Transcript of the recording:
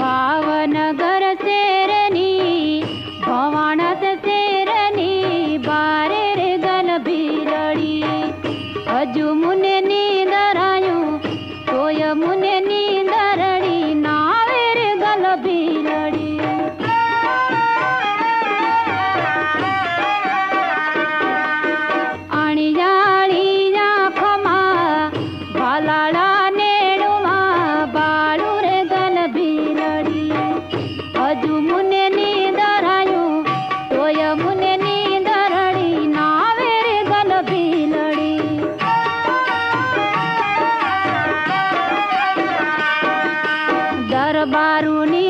भावनगर शेरनी भवानत शेरनी बारे रे गल भीरड़ी हजू मुने नींदर आयूं तोय मुने नींदरड़ी नावे रे गल भीरड़ी आणिया आणिया खमा भालाड़ा नेड़ुमा बाळू रे गल भीरड़ी हजू मुने नींदर आयूं तोय मुने नींदरड़ी नावे रे गल भीलड़ी दरबारू नी